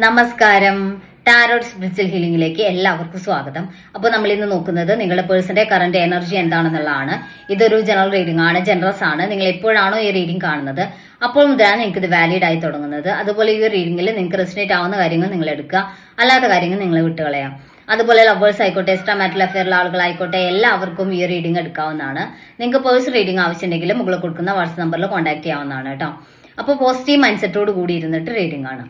നമസ്കാരം. Tarot spiritual ഹീലിംഗിലേക്ക് എല്ലാവർക്കും സ്വാഗതം. അപ്പോൾ നമ്മൾ ഇന്ന് നോക്കുന്നത് നിങ്ങളുടെ പേഴ്സന്റെ കറന്റ് എനർജി എന്താണെന്നുള്ളതാണ്. ഇതൊരു ജനറൽ റീഡിംഗ് ആണ്, ജനറസ് ആണ്. നിങ്ങൾ എപ്പോഴാണോ ഈ റീഡിംഗ് കാണുന്നത് അപ്പോൾ മുതലാണ് നിങ്ങൾക്ക് ഇത് വാലിഡ് ആയി തുടങ്ങുന്നത്. അതുപോലെ ഈ റീഡിംഗിൽ നിങ്ങൾക്ക് റെസിനേറ്റ് ആവുന്ന കാര്യങ്ങൾ നിങ്ങൾ എടുക്കുക, അല്ലാത്ത കാര്യങ്ങൾ നിങ്ങൾ വിട്ടുകളയാം. അതുപോലെ ലവേഴ്സ് ആയിക്കോട്ടെ, എക്സ്ട്രാ മാരിറ്റൽ അഫെയറിലുള്ള ആളുകളായിക്കോട്ടെ, എല്ലാവർക്കും ഈ റീഡിംഗ് എടുക്കാവുന്നതാണ്. നിങ്ങൾക്ക് പേഴ്സണൽ റീഡിംഗ് ആവശ്യമുണ്ടെങ്കിൽ മുകളിൽ കൊടുക്കുന്ന വാട്സ്ആപ്പ് നമ്പറിൽ കോൺടാക്ട് ചെയ്യാവുന്നതാണ് കേട്ടോ. അപ്പോൾ പോസിറ്റീവ് മൈൻഡ് സെറ്റോട് കൂടി ഇരുന്നിട്ട് റീഡിംഗ് ആണ്.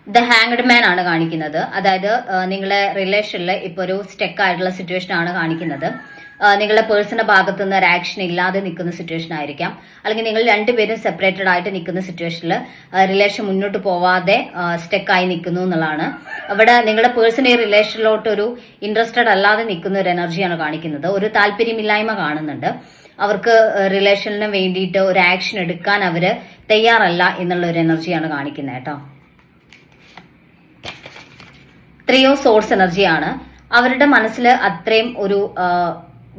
ദ ഹാങ്ഡ് മാൻ ആണ് കാണിക്കുന്നത്. അതായത് നിങ്ങളുടെ റിലേഷനിൽ ഇപ്പോൾ ഒരു സ്റ്റെക്ക് ആയിട്ടുള്ള സിറ്റുവേഷൻ ആണ് കാണിക്കുന്നത്. നിങ്ങളുടെ പേഴ്സണൽ ഭാഗത്തു നിന്ന് ഒരു ആക്ഷൻ ഇല്ലാതെ നിൽക്കുന്ന സിറ്റുവേഷൻ ആയിരിക്കാം, അല്ലെങ്കിൽ നിങ്ങൾ രണ്ടുപേരും സെപ്പറേറ്റഡ് ആയിട്ട് നിൽക്കുന്ന സിറ്റുവേഷനിൽ റിലേഷൻ മുന്നോട്ട് പോവാതെ സ്റ്റെക്കായി നിൽക്കുന്നു എന്നുള്ളതാണ്. അവിടെ നിങ്ങളുടെ പേഴ്സൺ ഈ റിലേഷനിലോട്ട് ഒരു ഇൻട്രസ്റ്റഡ് അല്ലാതെ നിൽക്കുന്ന ഒരു എനർജിയാണ് കാണിക്കുന്നത്. ഒരു താല്പര്യമില്ലായ്മ കാണുന്നുണ്ട്. അവർക്ക് റിലേഷനിന് വേണ്ടിയിട്ട് ഒരു ആക്ഷൻ എടുക്കാൻ അവര് തയ്യാറല്ല എന്നുള്ള ഒരു എനർജിയാണ് കാണിക്കുന്നത് കേട്ടോ. 3 ഓഫ് സോഴ്സ് എനർജിയാണ്. അവരുടെ മനസ്സിൽ അത്രയും ഒരു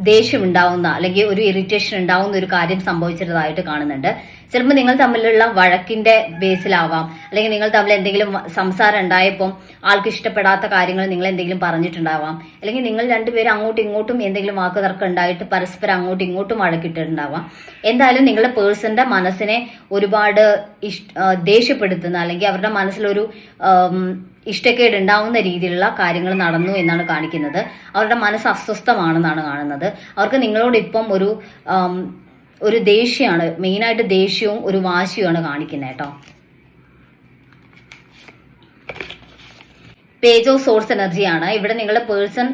ദേഷ്യം ഉണ്ടാവുന്ന അല്ലെങ്കിൽ ഒരു ഇറിറ്റേഷൻ ഉണ്ടാവുന്ന ഒരു കാര്യം സംഭവിച്ചിട്ടതായിട്ട് കാണുന്നുണ്ട്. ചിലപ്പോൾ നിങ്ങൾ തമ്മിലുള്ള വഴക്കിന്റെ ബേസിലാവാം, അല്ലെങ്കിൽ നിങ്ങൾ തമ്മിൽ എന്തെങ്കിലും സംസാരം ഉണ്ടായപ്പോൾ ആൾക്ക് ഇഷ്ടപ്പെടാത്ത കാര്യങ്ങൾ നിങ്ങൾ എന്തെങ്കിലും പറഞ്ഞിട്ടുണ്ടാവാം, അല്ലെങ്കിൽ നിങ്ങൾ രണ്ടുപേരും അങ്ങോട്ടും ഇങ്ങോട്ടും എന്തെങ്കിലും വാക്കുതർക്കം ഉണ്ടായിട്ട് പരസ്പരം അങ്ങോട്ടും ഇങ്ങോട്ടും വഴക്കിട്ടിട്ടുണ്ടാവാം. എന്തായാലും നിങ്ങളുടെ പേഴ്സന്റെ മനസ്സിനെ ഒരുപാട് ദേഷ്യപ്പെടുത്തുന്ന അല്ലെങ്കിൽ അവരുടെ മനസ്സിലൊരു ഇഷ്ടക്കേട് ഉണ്ടാവുന്ന രീതിയിലുള്ള കാര്യങ്ങൾ നടന്നു എന്നാണ് കാണിക്കുന്നത്. അവരുടെ മനസ്സ് അസ്വസ്ഥമാണെന്നാണ് കാണുന്നത്. അവർക്ക് നിങ്ങളോട് ഇപ്പം ഒരു ദേഷ്യമാണ്, മെയിനായിട്ട് ദേഷ്യവും ഒരു വാശിയുമാണ് കാണിക്കുന്നത് കേട്ടോ. പേജ് ഓഫ് സോഴ്സ് എനർജിയാണ്. ഇവിടെ നിങ്ങളുടെ പേഴ്സൺ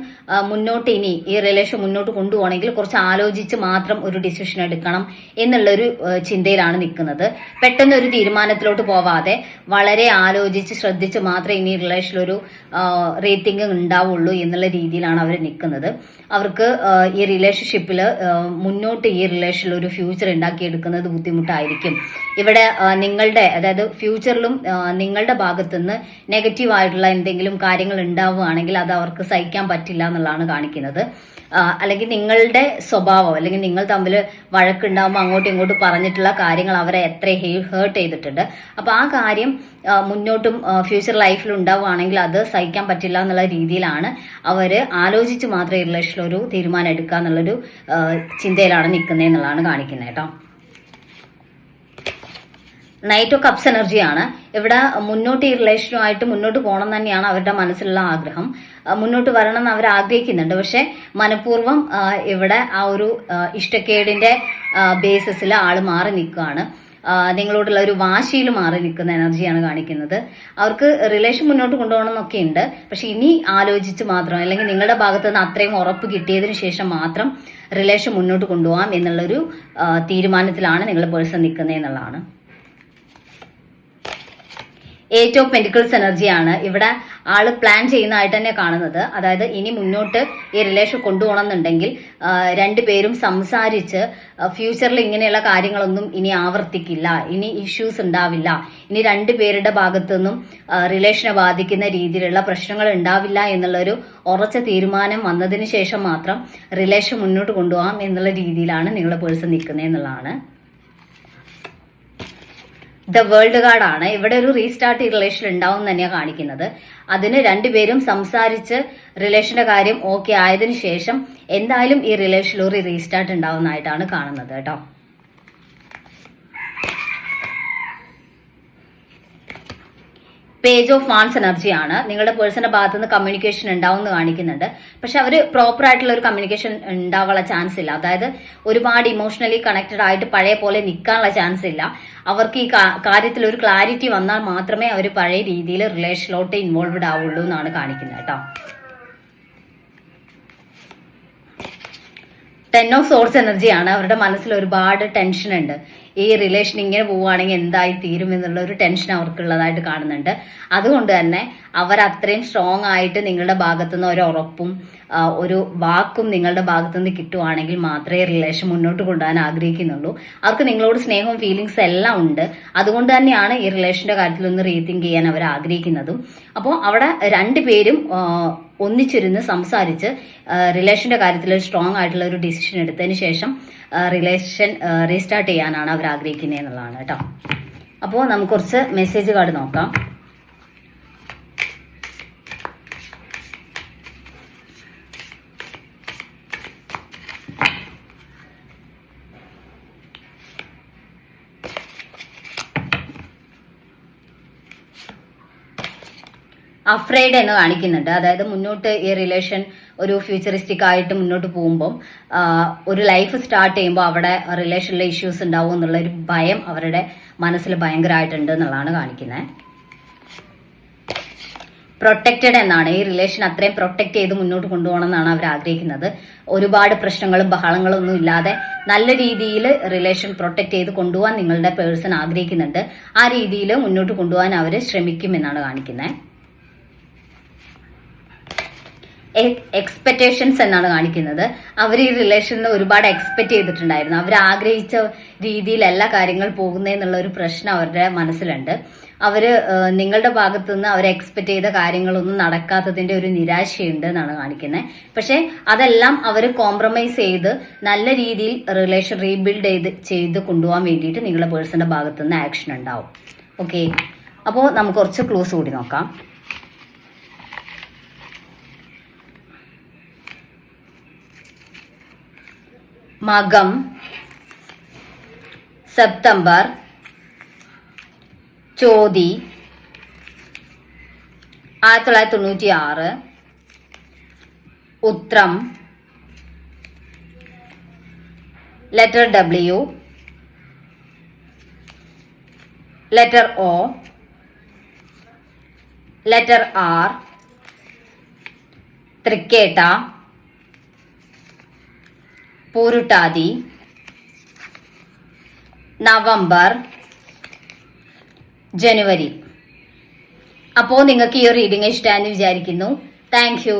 മുന്നോട്ട് ഇനി ഈ റിലേഷൻ മുന്നോട്ട് കൊണ്ടുപോകണമെങ്കിൽ കുറച്ച് ആലോചിച്ച് മാത്രം ഒരു ഡിസിഷൻ എടുക്കണം എന്നുള്ളൊരു ചിന്തയിലാണ് നിൽക്കുന്നത്. പെട്ടെന്ന് ഒരു തീരുമാനത്തിലോട്ട് പോവാതെ വളരെ ആലോചിച്ച് ശ്രദ്ധിച്ച് മാത്രമേ ഇനി റിലേഷനിലൊരു റേറ്റിംഗ് ഉണ്ടാവുള്ളൂ എന്നുള്ള രീതിയിലാണ് അവർ നിൽക്കുന്നത്. അവർക്ക് ഈ റിലേഷൻഷിപ്പിൽ മുന്നോട്ട് ഈ റിലേഷനിൽ ഒരു ഫ്യൂച്ചർ ഉണ്ടാക്കിയെടുക്കുന്നത് ബുദ്ധിമുട്ടായിരിക്കും. ഇവിടെ നിങ്ങളുടെ, അതായത് ഫ്യൂച്ചറിലും നിങ്ങളുടെ ഭാഗത്തുനിന്ന് നെഗറ്റീവായിട്ടുള്ള എന്തെങ്കിലും കാര്യങ്ങൾ ഉണ്ടാവുകയാണെങ്കിൽ അത് അവർക്ക് സഹിക്കാൻ പറ്റില്ല എന്നുള്ളതാണ് കാണിക്കുന്നത്. അല്ലെങ്കിൽ നിങ്ങളുടെ സ്വഭാവം, അല്ലെങ്കിൽ നിങ്ങൾ തമ്മിൽ വഴക്കുണ്ടാകുമ്പോൾ അങ്ങോട്ടും ഇങ്ങോട്ടും പറഞ്ഞിട്ടുള്ള കാര്യങ്ങൾ അവരെ എത്ര ഹേർട്ട് ചെയ്തിട്ടുണ്ട്. അപ്പോൾ ആ കാര്യം മുന്നോട്ടും ഫ്യൂച്ചർ ലൈഫിൽ ഉണ്ടാവുകയാണെങ്കിൽ അത് സഹിക്കാൻ പറ്റില്ല എന്നുള്ള രീതിയിലാണ് അവർ ആലോചിച്ച് മാത്രമേ റിലേഷനിലൊരു തീരുമാനം എടുക്കുക എന്നുള്ളൊരു ചിന്തയിലാണ് നിൽക്കുന്നത് എന്നുള്ളതാണ് കാണിക്കുന്നത് കേട്ടോ. നൈറ്റ് ഓഫ് കപ്സ് എനർജിയാണ്. ഇവിടെ മുന്നോട്ട് ഈ റിലേഷനുമായിട്ട് മുന്നോട്ട് പോകണം തന്നെയാണ് അവരുടെ മനസ്സിലുള്ള ആഗ്രഹം. മുന്നോട്ട് വരണം എന്ന് അവർ ആഗ്രഹിക്കുന്നുണ്ട്. പക്ഷെ മനഃപൂർവ്വം ഇവിടെ ആ ഒരു ഇഷ്ടക്കേടിന്റെ ബേസിസിൽ ആള് മാറി നിൽക്കുകയാണ്. നിങ്ങളോടുള്ള ഒരു വാശിയിൽ മാറി നിൽക്കുന്ന എനർജിയാണ് കാണിക്കുന്നത്. അവർക്ക് റിലേഷൻ മുന്നോട്ട് കൊണ്ടുപോകണം എന്നൊക്കെ ഉണ്ട്. പക്ഷെ ഇനി ആലോചിച്ച് മാത്രം, അല്ലെങ്കിൽ നിങ്ങളുടെ ഭാഗത്ത് നിന്ന് അത്രയും ഉറപ്പ് കിട്ടിയതിന് ശേഷം മാത്രം റിലേഷൻ മുന്നോട്ട് കൊണ്ടുപോകാം എന്നുള്ളൊരു തീരുമാനത്തിലാണ് നിങ്ങളുടെ പേഴ്സൺ നിൽക്കുന്നത് എന്നുള്ളതാണ്. 8 ഓഫ് പെന്റിക്കിൾസ് എനർജിയാണ്. ഇവിടെ ആള് പ്ലാൻ ചെയ്യുന്നതായിട്ട് തന്നെ കാണുന്നത്. അതായത് ഇനി മുന്നോട്ട് ഈ റിലേഷൻ കൊണ്ടുപോകണം എന്നുണ്ടെങ്കിൽ രണ്ടുപേരും സംസാരിച്ച് ഫ്യൂച്ചറിൽ ഇങ്ങനെയുള്ള കാര്യങ്ങളൊന്നും ഇനി ആവർത്തിക്കില്ല, ഇനി ഇഷ്യൂസ് ഉണ്ടാവില്ല, ഇനി രണ്ടുപേരുടെ ഭാഗത്തു നിന്നും റിലേഷനെ ബാധിക്കുന്ന രീതിയിലുള്ള പ്രശ്നങ്ങൾ ഉണ്ടാവില്ല എന്നുള്ളൊരു ഉറച്ച തീരുമാനം വന്നതിന് ശേഷം മാത്രം റിലേഷൻ മുന്നോട്ട് കൊണ്ടുപോകാം എന്നുള്ള രീതിയിലാണ് നിങ്ങളുടെ പേഴ്സൺ നിൽക്കുന്നത് എന്നുള്ളതാണ്. ദ വേൾഡ് കാർഡാണ്. ഇവിടെ ഒരു റീസ്റ്റാർട്ട് ഈ റിലേഷൻ ഉണ്ടാവും തന്നെയാണ് കാണിക്കുന്നത്. അതിന് രണ്ടുപേരും സംസാരിച്ച് റിലേഷന്റെ കാര്യം ഓക്കെ ആയതിനു ശേഷം എന്തായാലും ഈ റിലേഷനിൽ ഒരു റീസ്റ്റാർട്ട് ഉണ്ടാവുന്നതായിട്ടാണ് കാണുന്നത് കേട്ടോ. പേജ് ഓഫ് വാൺസ് എനർജിയാണ്. നിങ്ങളുടെ പേഴ്സന്റെ ഭാഗത്തു നിന്ന് കമ്മ്യൂണിക്കേഷൻ ഉണ്ടാവും എന്ന് കാണിക്കുന്നുണ്ട്. പക്ഷെ അവർ പ്രോപ്പർ ആയിട്ടുള്ള ഒരു കമ്മ്യൂണിക്കേഷൻ ഉണ്ടാവാനുള്ള ചാൻസ് ഇല്ല. അതായത് ഒരുപാട് ഇമോഷണലി കണക്റ്റഡ് ആയിട്ട് പഴയ പോലെ നിൽക്കാനുള്ള ചാൻസ് ഇല്ല. അവർക്ക് ഈ കാര്യത്തിൽ ഒരു ക്ലാരിറ്റി വന്നാൽ മാത്രമേ അവർ പഴയ രീതിയിൽ റിലേഷനിലോട്ട് ഇൻവോൾവ്ഡ് ആവുള്ളൂ എന്നാണ് കാണിക്കുന്നത് കേട്ടോ. 10 ഓഫ് സോഴ്സ് എനർജിയാണ്. അവരുടെ മനസ്സിൽ ഒരുപാട് ടെൻഷൻ ഉണ്ട്. ഈ റിലേഷൻ ഇങ്ങനെ പോവുകയാണെങ്കിൽ എന്തായി തീരും എന്നുള്ള ഒരു ടെൻഷൻ അവർക്കുള്ളതായിട്ട് കാണുന്നുണ്ട്. അതുകൊണ്ട് തന്നെ അവർ അത്രയും സ്ട്രോങ് ആയിട്ട് നിങ്ങളുടെ ഭാഗത്തുനിന്ന് ഒരു ഉറപ്പും ഒരു വാക്കും നിങ്ങളുടെ ഭാഗത്തുനിന്ന് കിട്ടുവാണെങ്കിൽ മാത്രമേ റിലേഷൻ മുന്നോട്ട് കൊണ്ടുപോകാൻ ആഗ്രഹിക്കുന്നുള്ളൂ. അവർക്ക് നിങ്ങളോട് സ്നേഹവും ഫീലിങ്സ് എല്ലാം ഉണ്ട്. അതുകൊണ്ട് തന്നെയാണ് ഈ റിലേഷന്റെ കാര്യത്തിൽ ഒന്ന് റീതിങ്ക് ചെയ്യാൻ അവർ ആഗ്രഹിക്കുന്നതും. അപ്പോൾ അവിടെ രണ്ടുപേരും ഒന്നിച്ചിരുന്ന് സംസാരിച്ച് റിലേഷന്റെ കാര്യത്തിൽ സ്ട്രോങ് ആയിട്ടുള്ള ഒരു ഡിസിഷൻ എടുത്തതിന് ശേഷം റിലേഷൻ റീസ്റ്റാർട്ട് ചെയ്യാനാണ് അവർ ആഗ്രഹിക്കുന്നത് എന്നുള്ളതാണ് കേട്ടോ. അപ്പോൾ നമുക്ക് കുറച്ച് മെസ്സേജ് കാർഡ് നോക്കാം. അഫ്രൈഡ് എന്ന് കാണിക്കുന്നുണ്ട്. അതായത് മുന്നോട്ട് ഈ റിലേഷൻ ഒരു ഫ്യൂച്ചറിസ്റ്റിക് ആയിട്ട് മുന്നോട്ട് പോകുമ്പോൾ ഒരു ലൈഫ് സ്റ്റാർട്ട് ചെയ്യുമ്പോൾ അവിടെ റിലേഷനിലെ ഇഷ്യൂസ് ഉണ്ടാവും എന്നുള്ള ഒരു ഭയം അവരുടെ മനസ്സിൽ ഭയങ്കരമായിട്ടുണ്ട് എന്നുള്ളതാണ് കാണിക്കുന്നത്. പ്രൊട്ടക്റ്റഡ് എന്നാണ്. ഈ റിലേഷൻ അത്രയും പ്രൊട്ടക്ട് ചെയ്ത് മുന്നോട്ട് കൊണ്ടുപോകണം എന്നാണ് അവർ ആഗ്രഹിക്കുന്നത്. ഒരുപാട് പ്രശ്നങ്ങളും ബഹളങ്ങളും ഒന്നും ഇല്ലാതെ നല്ല രീതിയിൽ റിലേഷൻ പ്രൊട്ടക്ട് ചെയ്ത് കൊണ്ടുപോകാൻ നിങ്ങളുടെ പേഴ്സൺ ആഗ്രഹിക്കുന്നുണ്ട്. ആ രീതിയിൽ മുന്നോട്ട് കൊണ്ടുപോകാൻ അവർ ശ്രമിക്കും എന്നാണ് കാണിക്കുന്നത്. എക്സ്പെക്ടേഷൻസ് എന്നാണ് കാണിക്കുന്നത്. അവർ ഈ റിലേഷനിൽ ഒരുപാട് എക്സ്പെക്ട് ചെയ്തിട്ടുണ്ടായിരുന്നു. അവർ ആഗ്രഹിച്ച രീതിയിലല്ല കാര്യങ്ങൾ പോകുന്നതെന്നുള്ള ഒരു പ്രശ്നം അവരുടെ മനസ്സിലുണ്ട്. അവര് നിങ്ങളുടെ ഭാഗത്തുനിന്ന് അവർ എക്സ്പെക്ട് ചെയ്ത കാര്യങ്ങളൊന്നും നടക്കാത്തതിന്റെ ഒരു നിരാശയുണ്ട് എന്നാണ് കാണിക്കുന്നത്. പക്ഷെ അതെല്ലാം അവർ കോംപ്രമൈസ് ചെയ്ത് നല്ല രീതിയിൽ റിലേഷൻ റീബിൽഡ് ചെയ്ത് കൊണ്ടുപോകാൻ വേണ്ടിയിട്ട് നിങ്ങളുടെ പേഴ്സന്റെ ഭാഗത്തുനിന്ന് ആക്ഷൻ ഉണ്ടാവും. ഓക്കെ, അപ്പോൾ നമുക്ക് കുറച്ച് ക്ലൂസ് കൂടി നോക്കാം. മകം, സെപ്റ്റംബർ, ചോതി 1996, ഉത്രം, letter W, letter O, letter R, തൃക്കേട്ട, പൂരുട്ടാതി, നവംബർ, ജനുവരി. അപ്പോൾ നിങ്ങൾക്ക് ഈ ഒരു റീഡിംഗ് ഇഷ്ടമാണെന്ന് വിചാരിക്കുന്നു. Thank U.